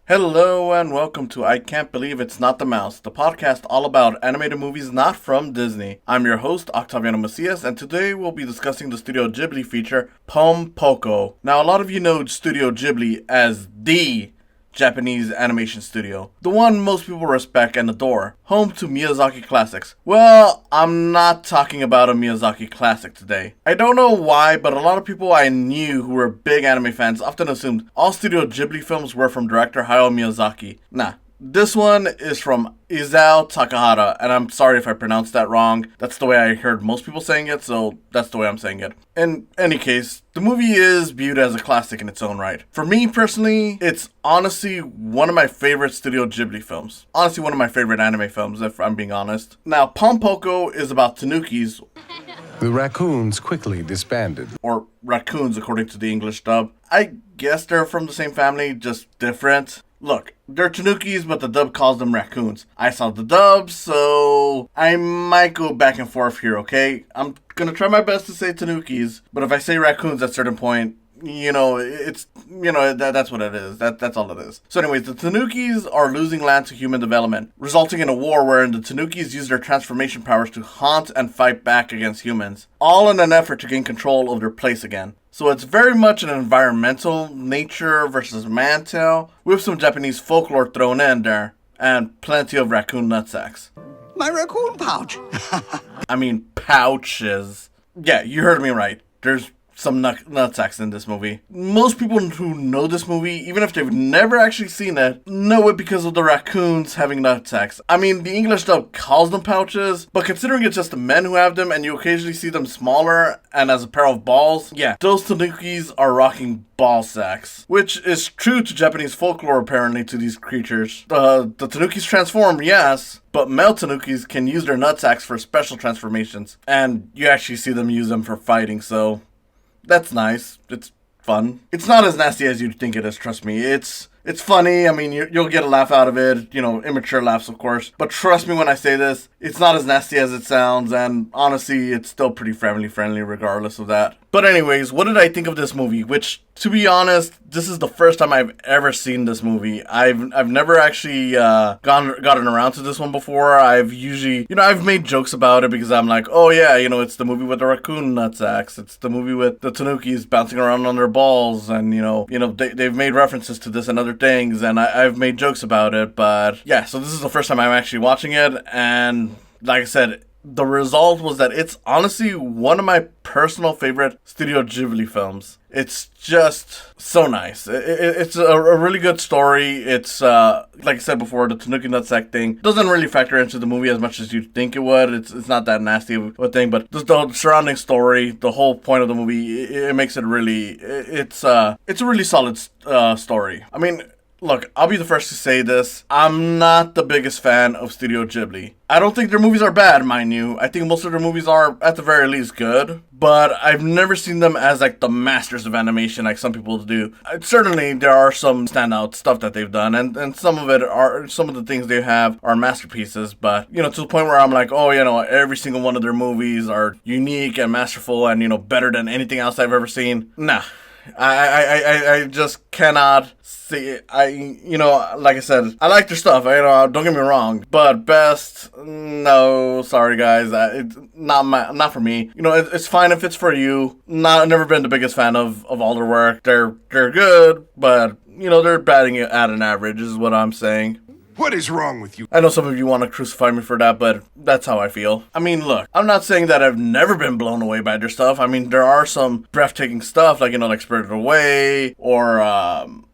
Hello and welcome to I Can't Believe It's Not the Mouse, the podcast all about animated movies not from Disney. I'm your host, Octaviano Macias, and today we'll be discussing the Studio Ghibli feature, Poko. Now, a lot of you know Studio Ghibli as the Japanese animation studio, the one most people respect and adore, home to Miyazaki classics. Well, I'm not talking about a Miyazaki classic today. I don't know why, but a lot of people I knew who were big anime fans often assumed all Studio Ghibli films were from director Hayao Miyazaki. Nah. This one is from Isao Takahata, and I'm sorry if I pronounced that wrong. That's the way I heard most people saying it, so that's the way I'm saying it. In any case, the movie is viewed as a classic in its own right. For me personally, it's honestly one of my favorite Studio Ghibli films. Honestly, one of my favorite anime films, if I'm being honest. Now, Poko is about tanukis. The raccoons quickly disbanded. Or raccoons, according to the English dub. I guess they're from the same family, just different. Look, they're tanukis, but the dub calls them raccoons. I saw the dub, so I might go back and forth here, okay? I'm gonna try my best to say tanukis, but if I say raccoons at a certain point, that's what it is. That's all it is. So anyways, the tanukis are losing land to human development, resulting in a war wherein the tanukis use their transformation powers to haunt and fight back against humans, all in an effort to gain control of their place again. So it's very much an environmental nature versus man tale, with some Japanese folklore thrown in there, and plenty of raccoon nutsacks. My raccoon pouch! I mean, pouches. Yeah, you heard me right. There's some nutsacks in this movie. Most people who know this movie, even if they've never actually seen it, know it because of the raccoons having nutsacks. I mean, the English dub calls them pouches, but considering it's just the men who have them and you occasionally see them smaller and as a pair of balls, yeah, those tanukis are rocking ball sacks, which is true to Japanese folklore apparently to these creatures. The tanukis transform, yes, but male tanukis can use their nutsacks for special transformations, and you actually see them use them for fighting, so that's nice. It's fun. It's not as nasty as you'd think it is, trust me. It's funny. I mean, you'll get a laugh out of it. Immature laughs, of course. But trust me when I say this, it's not as nasty as it sounds. And honestly, it's still pretty family-friendly regardless of that. But anyways, what did I think of this movie? Which, to be honest, this is the first time I've ever seen this movie. I've never actually gotten around to this one before. I've usually, I've made jokes about it because I'm like, oh yeah, it's the movie with the raccoon nutsacks. It's the movie with the tanukis bouncing around on their balls, and they've made references to this and other things, and I've made jokes about it. But yeah, so this is the first time I'm actually watching it, and like I said, the result was that it's honestly one of my personal favorite Studio Ghibli films. It's just so nice. It's a really good story. It's, like I said before, the Tanuki Nutsack thing doesn't really factor into the movie as much as you'd think it would. It's not that nasty of a thing, but the surrounding story, the whole point of the movie, it makes it really, it's a really solid story. I mean, look, I'll be the first to say this. I'm not the biggest fan of Studio Ghibli. I don't think their movies are bad, mind you. I think most of their movies are, at the very least, good. But I've never seen them as, like, the masters of animation like some people do. Certainly, there are some standout stuff that they've done. And some of the things they have are masterpieces. But, to the point where I'm like, oh, every single one of their movies are unique and masterful and, better than anything else I've ever seen. Nah. I just cannot see it. Like I said, I like their stuff. Don't get me wrong, but best, no, sorry guys, it's not for me. It's fine if it's for you. Never been the biggest fan of all their work. They're good, but they're batting it at an average, is what I'm saying. What is wrong with you? I know some of you want to crucify me for that, but that's how I feel. I mean, look, I'm not saying that I've never been blown away by their stuff. I mean, there are some breathtaking stuff, like, like Spirited Away, or,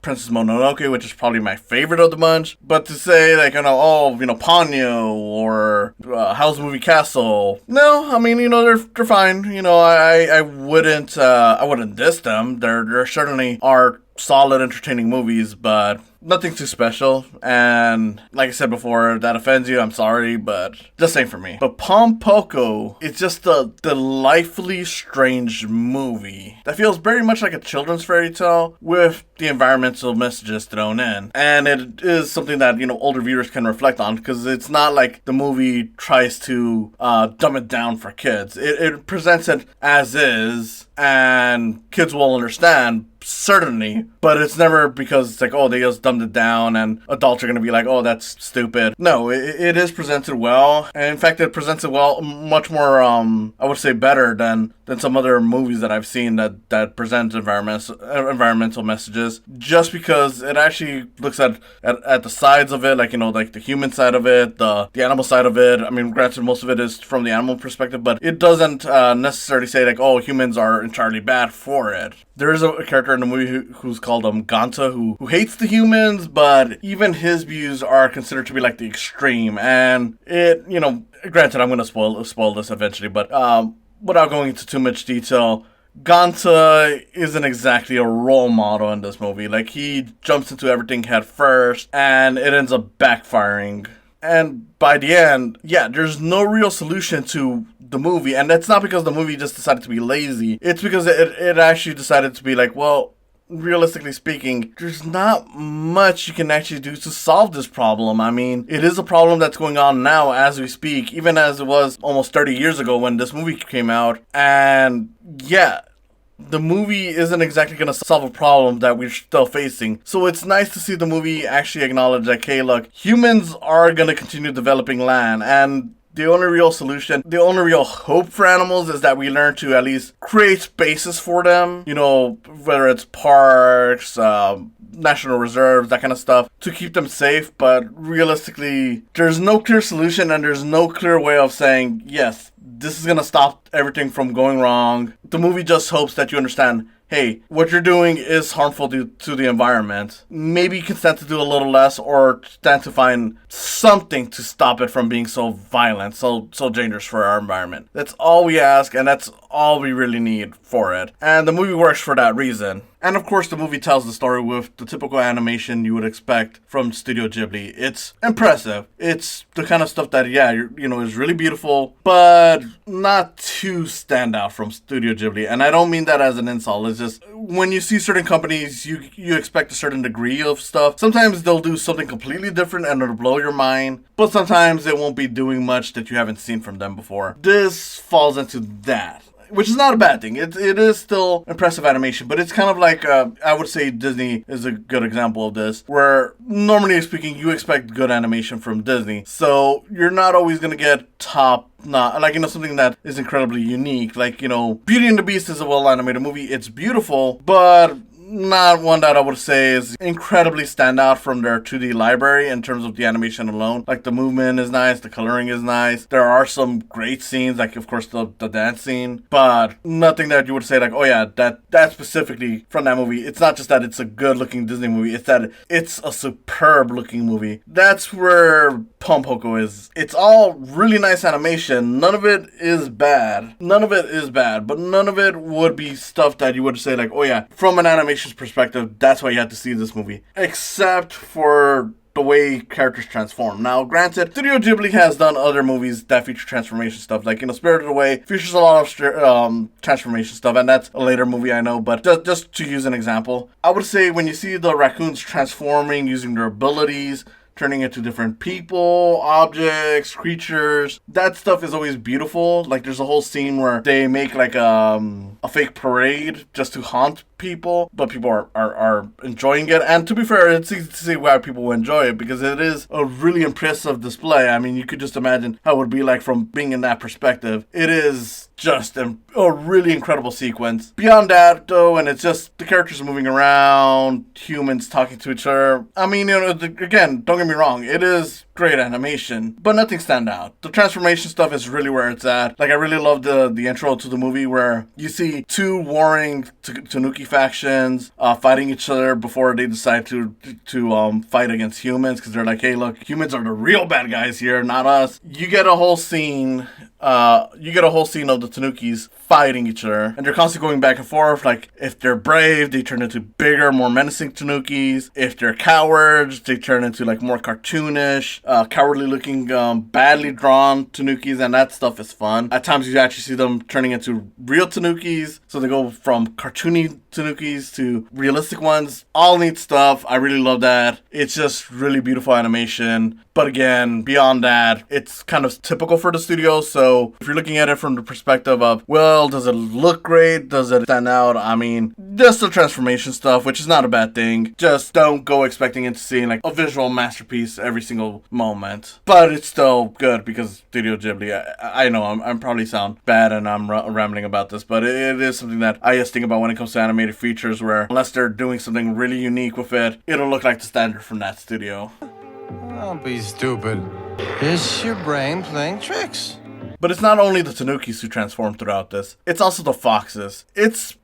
Princess Mononoke, which is probably my favorite of the bunch. But to say, like, Ponyo, or, Howl's Moving Castle, no, I mean, they're fine. I wouldn't diss them. There certainly are solid, entertaining movies, but nothing too special. And like I said before, if that offends you, I'm sorry, but just ain't for me. But Poko is just a delightfully strange movie that feels very much like a children's fairy tale with the environmental messages thrown in. And it is something that, older viewers can reflect on, because it's not like the movie tries to dumb it down for kids. It presents it as is, and kids will understand. certainly, but it's never because it's like, oh, they just dumbed it down and adults are going to be like, oh, that's stupid. No, it is presented well. And in fact, it presents it well, much more, I would say better than some other movies that I've seen that present environmental messages, just because it actually looks at the sides of it, like, you know, like the human side of it, the animal side of it. I mean, granted, most of it is from the animal perspective, but it doesn't necessarily say like, oh, humans are entirely bad for it. There is a character in the movie who's called Ganta, who hates the humans, but even his views are considered to be like the extreme. And it, you know, granted, I'm going to spoil this eventually, but without going into too much detail, Ganta isn't exactly a role model in this movie. Like, he jumps into everything head first, and it ends up backfiring. And by the end, yeah, there's no real solution to the movie. And that's not because the movie just decided to be lazy. It's because it actually decided to be like, well, realistically speaking, there's not much you can actually do to solve this problem. I mean, it is a problem that's going on now as we speak, even as it was almost 30 years ago when this movie came out. And yeah, the movie isn't exactly going to solve a problem that we're still facing. So it's nice to see the movie actually acknowledge that, hey, look, humans are going to continue developing land, and the only real solution, the only real hope for animals is that we learn to at least create spaces for them, you know, whether it's parks, national reserves, that kind of stuff, to keep them safe. But realistically, there's no clear solution, and there's no clear way of saying, yes, this is going to stop everything from going wrong. The movie just hopes that you understand, hey, what you're doing is harmful to the environment. Maybe you can stand to do a little less, or stand to find something to stop it from being so violent, so dangerous for our environment. That's all we ask, and that's all we really need for it. And the movie works for that reason. And of course, the movie tells the story with the typical animation you would expect from Studio Ghibli. It's impressive. It's the kind of stuff that, yeah, you know, is really beautiful, but not too stand out from Studio Ghibli. And I don't mean that as an insult. It's just, when you see certain companies, you expect a certain degree of stuff. Sometimes they'll do something completely different and it'll blow your mind, but sometimes they won't be doing much that you haven't seen from them before. This falls into that, which is not a bad thing. It is still impressive animation, but it's kind of like, I would say Disney is a good example of this, where normally speaking, you expect good animation from Disney. So you're not always going to get like, you know, something that is incredibly unique. Like, you know, Beauty and the Beast is a well-animated movie. It's beautiful, but not one that I would say is incredibly stand out from their 2D library in terms of the animation alone. Like, the movement is nice, the coloring is nice. There are some great scenes, like, of course, the dance scene, but nothing that you would say like, oh yeah, that specifically from that movie. It's not just that it's a good looking Disney movie, it's that it's a superb looking movie. That's where Poko is. It's all really nice animation. None of it is bad. But none of it would be stuff that you would say like, oh yeah, from an animation perspective, that's why you had to see this movie. Except for the way characters transform. Now, granted, Studio Ghibli has done other movies that feature transformation stuff. Like, you know, Spirited Away features a lot of transformation stuff, and that's a later movie, I know. But just to use an example, I would say when you see the raccoons transforming using their abilities, turning into different people, objects, creatures, that stuff is always beautiful. Like, there's a whole scene where they make like a fake parade just to haunt people, but people are enjoying it. And to be fair, it's easy to see why people will enjoy it, because it is a really impressive display. I mean, you could just imagine how it would be like from being in that perspective. It is just a really incredible sequence. Beyond that, though, and it's just the characters moving around, humans talking to each other. I mean, you know, again, don't get me wrong, it is great animation, but nothing stand out. The transformation stuff is really where it's at. Like, I really love the intro to the movie where you see two warring Tanuki factions fighting each other before they decide to fight against humans, because they're like, hey, look, humans are the real bad guys here, not us. You get a whole scene of the Tanukis fighting each other, and they're constantly going back and forth. Like, if they're brave, they turn into bigger, more menacing Tanukis. If they're cowards, they turn into like more cartoonish, cowardly looking, badly drawn Tanukis, and that stuff is fun. At times you actually see them turning into real Tanukis, so they go from cartoony Tanukis to realistic ones. All neat stuff. I really love that. It's just really beautiful animation. But again, beyond that, it's kind of typical for the studio. So if you're looking at it from the perspective of, well, does it look great? Does it stand out? I mean, just the transformation stuff, which is not a bad thing. Just don't go expecting it to see like a visual masterpiece every single moment. But it's still good because Studio Ghibli, I know I'm probably sound bad and I'm rambling about this, but it is something that I just think about when it comes to animated features, where unless they're doing something really unique with it, it'll look like the standard from that studio. Don't be stupid. It's your brain playing tricks. But it's not only the Tanukis who transform throughout this, it's also the foxes. It's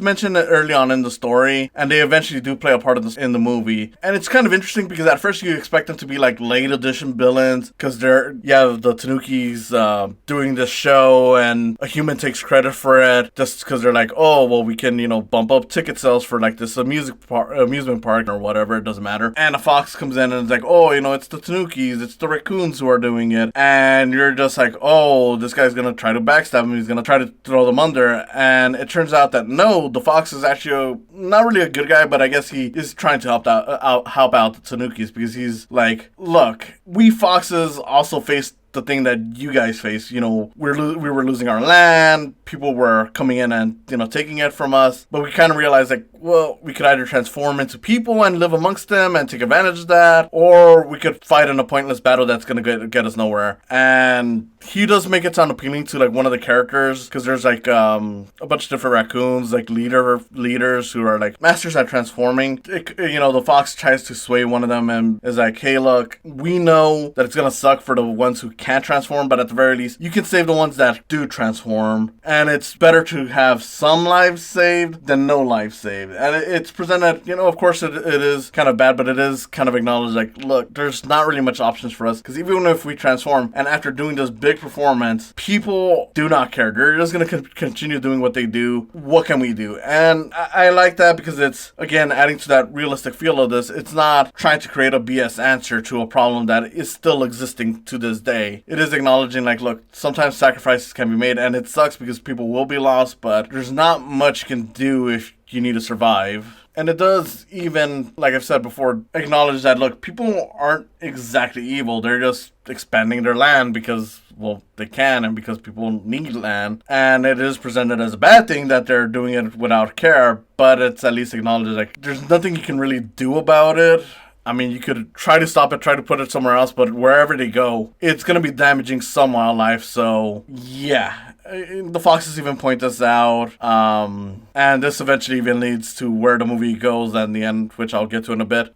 mentioned early on in the story, and they eventually do play a part of this in the movie. And it's kind of interesting because at first you expect them to be like late edition villains, because you have the Tanukis doing this show, and a human takes credit for it, just because they're like, oh, well, we can, bump up ticket sales for like this amusement park or whatever, it doesn't matter. And a fox comes in and it's like, oh, it's the Tanukis, it's the raccoons who are doing it. And you're just like, oh, this guy's gonna try to backstab him, he's gonna try to throw them under, and it turns out that no, the fox is actually not really a good guy, but I guess he is trying to help out the Tanukis, because he's like, look, we foxes also face the thing that you guys face. We were losing our land, people were coming in and taking it from us, but we kind of realized like, well, we could either transform into people and live amongst them and take advantage of that, or we could fight in a pointless battle that's gonna get us nowhere. And he does make it sound appealing to like one of the characters, because there's like a bunch of different raccoons, like leaders who are like masters at transforming. The fox tries to sway one of them and is like, hey, look, we know that it's gonna suck for the ones who can't transform, but at the very least, you can save the ones that do transform, and it's better to have some lives saved than no lives saved. And it's presented, of course it is kind of bad, but it is kind of acknowledged like, look, there's not really much options for us, because even if we transform, and after doing this big performance, people do not care. They're just going to continue doing what they do. What can we do? And I like that, because it's, again, adding to that realistic feel of this. It's not trying to create a BS answer to a problem that is still existing to this day. It is acknowledging like, look, sometimes sacrifices can be made, and it sucks because people will be lost, but there's not much you can do if you need to survive. And it does even, like I've said before, acknowledge that, look, people aren't exactly evil. They're just expanding their land because, well, they can, and because people need land. And it is presented as a bad thing that they're doing it without care, but it's at least acknowledged like, there's nothing you can really do about it. I mean, you could try to stop it, try to put it somewhere else, but wherever they go, it's going to be damaging some wildlife. So, yeah. The foxes even point this out. And this eventually even leads to where the movie goes in the end, which I'll get to in a bit.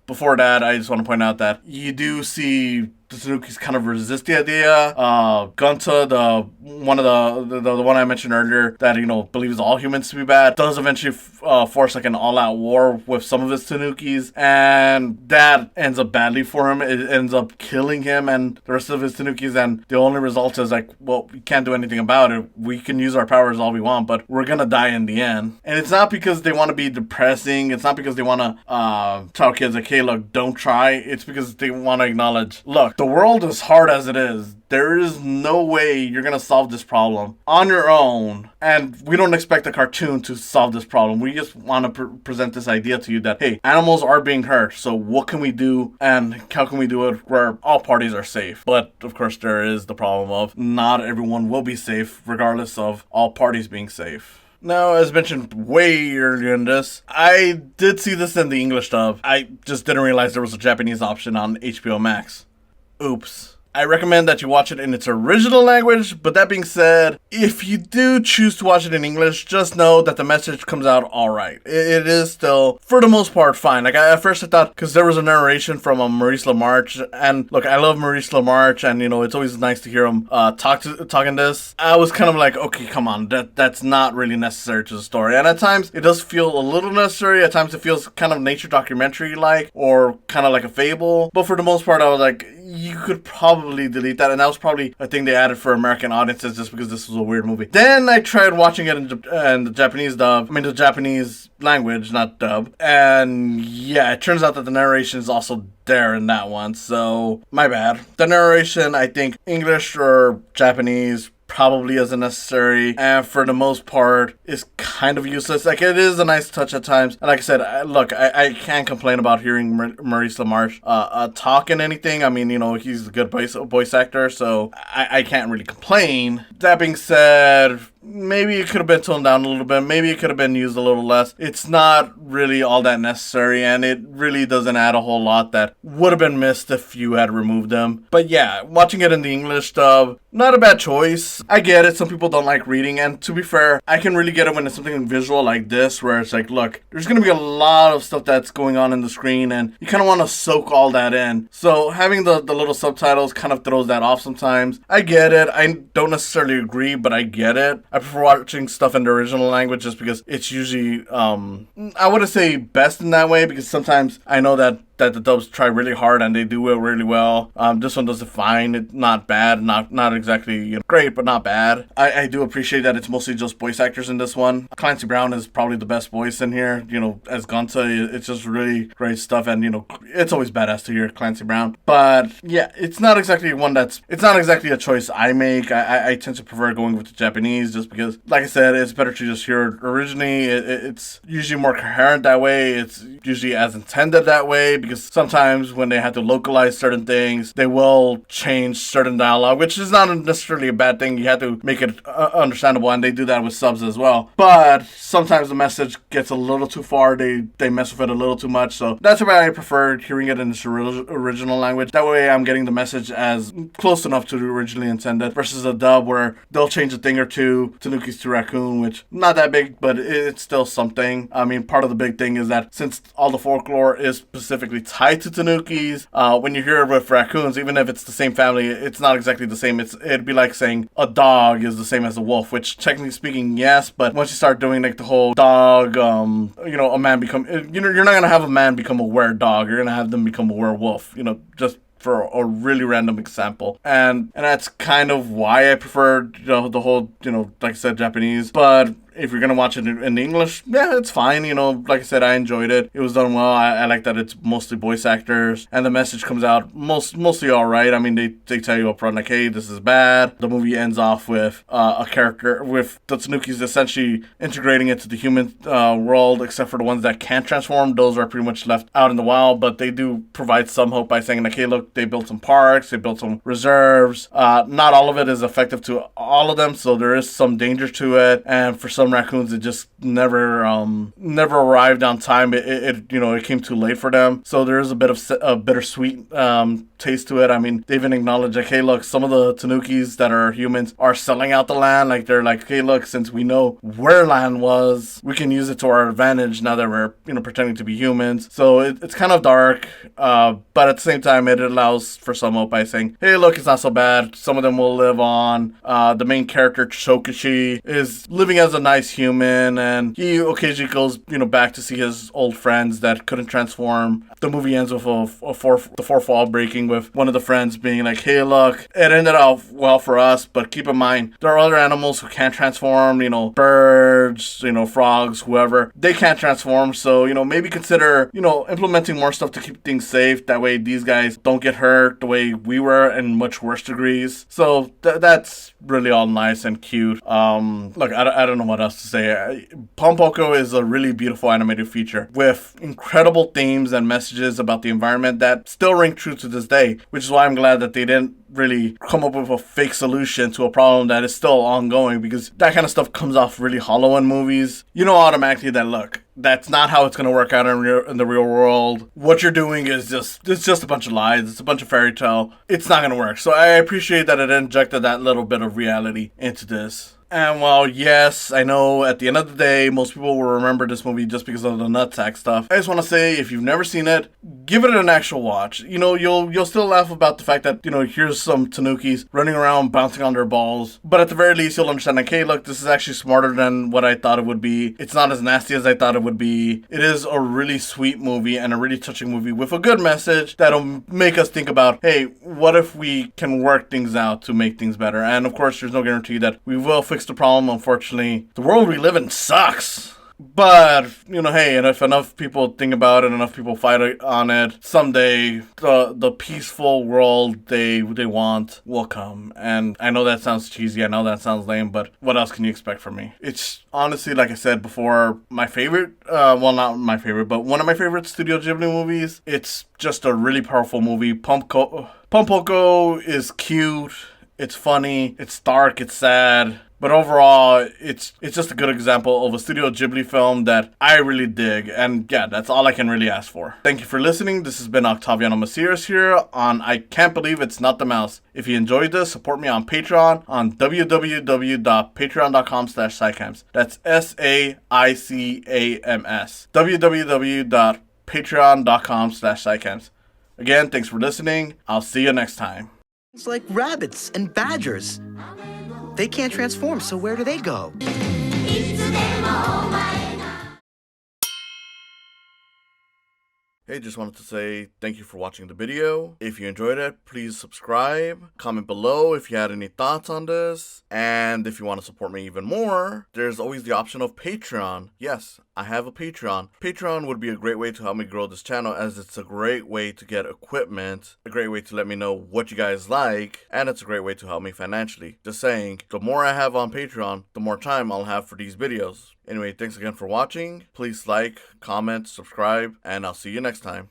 Before that, I just want to point out that you do see the Tanukis kind of resist the idea. Gunta, the one I mentioned earlier, that believes all humans to be bad, does eventually force like an all-out war with some of his Tanukis, and that ends up badly for him. It ends up killing him and the rest of his Tanukis, and the only result is like, well, we can't do anything about it. We can use our powers all we want, but we're gonna die in the end. And it's not because they want to be depressing. It's not because they want to tell kids like, hey, look, don't try. It's because they want to acknowledge, look, the world is hard as it is. There is no way you're going to solve this problem on your own. And we don't expect a cartoon to solve this problem. We just want to present this idea to you that, hey, animals are being hurt. So what can we do? And how can we do it where all parties are safe? But of course, there is the problem of not everyone will be safe, regardless of all parties being safe. Now, as mentioned way earlier in this, I did see this in the English dub. I just didn't realize there was a Japanese option on HBO Max. Oops. I recommend that you watch it in its original language, but that being said, if you do choose to watch it in English, just know that the message comes out alright. It is still, for the most part, fine. Like, at first I thought, because there was a narration from Maurice LaMarche, and look, I love Maurice LaMarche, and it's always nice to hear him talking this. I was kind of like, okay, come on, that's not really necessary to the story. And at times, it does feel a little necessary. At times, it feels kind of nature documentary-like, or kind of like a fable. But for the most part, I was like, you could probably delete that, and that was probably a thing they added for American audiences just because this was a weird movie. Then I tried watching it in the Japanese dub, the Japanese language, not dub, and yeah, it turns out that the narration is also there in that one, so my bad. The narration, I think, English or Japanese, probably isn't necessary, and for the most part is kind of useless. Like, it is a nice touch at times, and like I said, I can't complain about hearing Maurice LaMarche talk in anything. I mean, he's a good voice actor, so I can't really complain. That being said, maybe it could have been toned down a little bit. Maybe it could have been used a little less. It's not really all that necessary, and it really doesn't add a whole lot that would have been missed if you had removed them. But yeah, watching it in the English dub, not a bad choice. I get it. Some people don't like reading, and to be fair, I can really get it when it's something visual like this, where it's like, look, there's going to be a lot of stuff that's going on in the screen, and you kind of want to soak all that in. So having the little subtitles kind of throws that off sometimes. I get it. I don't necessarily agree, but I get it. I prefer watching stuff in the original language just because it's usually, I wouldn't say best in that way, because sometimes I know that the dubs try really hard and they do it really well. This one does it fine. It's not bad, not exactly great, but not bad. I do appreciate that it's mostly just voice actors in this one. Clancy Brown is probably the best voice in here. As Gonta, it's just really great stuff, and it's always badass to hear Clancy Brown. But yeah, it's not exactly a choice I make. I tend to prefer going with the Japanese just because, like I said, it's better to just hear it originally. It's usually more coherent that way. It's usually as intended that way, because sometimes when they have to localize certain things, they will change certain dialogue, which is not necessarily a bad thing. You have to make it understandable, and they do that with subs as well. But sometimes the message gets a little too far. They mess with it a little too much. So that's why I prefer hearing it in its original language. That way I'm getting the message as close enough to the originally intended, versus a dub where they'll change a thing or two. Tanukis to Raccoon, which not that big, but it's still something. I mean, part of the big thing is that since all the folklore is specifically tied to Tanukis, when you hear it with raccoons, even if it's the same family, it's not exactly the same. It'd be like saying a dog is the same as a wolf, which technically speaking, yes, but once you start doing like the whole dog, a man become, you're not gonna have a man become a were-dog. You're gonna have them become a werewolf. Just for a really random example. And that's kind of why I prefer the whole, like I said, Japanese. But if you're going to watch it in English, yeah, it's fine. Like I said, I enjoyed it. It was done well. I like that it's mostly voice actors, and the message comes out mostly all right. I mean, they tell you up front, like, hey, this is bad. The movie ends off with a character, with the Tanukis essentially integrating into the human world, except for the ones that can't transform. Those are pretty much left out in the wild, but they do provide some hope by saying, like, hey, look, they built some parks, they built some reserves. Not all of it is effective to all of them, so there is some danger to it, and for some raccoons, it just never arrived on time. It came too late for them, so there is a bit of a bittersweet taste to it. I mean, they even acknowledge, like, hey, look, some of the Tanukis that are humans are selling out the land. Like, they're like, hey, look, since we know where land was, we can use it to our advantage now that we're pretending to be humans. So it's kind of dark, but at the same time, it allows for some hope by saying, hey, look, it's not so bad. Some of them will live on. The main character, Shokichi, is living as a nice human, and he occasionally goes back to see his old friends that couldn't transform. The movie ends with the fourth wall breaking, with one of the friends being like, hey, look, it ended off well for us, but keep in mind there are other animals who can't transform, birds, frogs, whoever, they can't transform. So maybe consider implementing more stuff to keep things safe. That way these guys don't get hurt the way we were in much worse degrees. So that's really all nice and cute. Look, I don't know what else to say. Poko is a really beautiful animated feature with incredible themes and messages about the environment that still ring true to this day, which is why I'm glad that they didn't really come up with a fake solution to a problem that is still ongoing, because that kind of stuff comes off really hollow in movies. Automatically that, look, that's not how it's going to work out in the real world. What you're doing is it's just a bunch of lies. It's a bunch of fairy tale. It's not going to work. So I appreciate that it injected that little bit of reality into this. And while, yes, I know at the end of the day, most people will remember this movie just because of the nutsack stuff, I just want to say, if you've never seen it, give it an actual watch. You'll still laugh about the fact that, here's some Tanukis running around bouncing on their balls. But at the very least, you'll understand, like, hey, look, this is actually smarter than what I thought it would be. It's not as nasty as I thought it would be. It is a really sweet movie and a really touching movie with a good message that'll make us think about, hey, what if we can work things out to make things better? And of course, there's no guarantee that we will fix the problem. Unfortunately, the world we live in sucks. But, hey, and if enough people think about it, enough people fight on it, someday the peaceful world they want will come. And I know that sounds cheesy, I know that sounds lame, but what else can you expect from me? It's honestly, like I said before, my favorite, well, not my favorite, but one of my favorite Studio Ghibli movies. It's just a really powerful movie. Poko is cute, it's funny, it's dark, it's sad. But overall, it's just a good example of a Studio Ghibli film that I really dig. And yeah, that's all I can really ask for. Thank you for listening. This has been Octaviano Macias here on I Can't Believe It's Not the Mouse. If you enjoyed this, support me on Patreon on www.patreon.com/SciCams. That's SAICAMS. www.patreon.com/SciCams. Again, thanks for listening. I'll see you next time. It's like rabbits and badgers. They can't transform, so where do they go? Hey, just wanted to say thank you for watching the video. If you enjoyed it, please subscribe. Comment below if you had any thoughts on this. And if you want to support me even more, there's always the option of Patreon. Yes, I have a Patreon. Patreon would be a great way to help me grow this channel, as it's a great way to get equipment, a great way to let me know what you guys like, and it's a great way to help me financially. Just saying, the more I have on Patreon, the more time I'll have for these videos. Anyway, thanks again for watching. Please like, comment, subscribe, and I'll see you next time.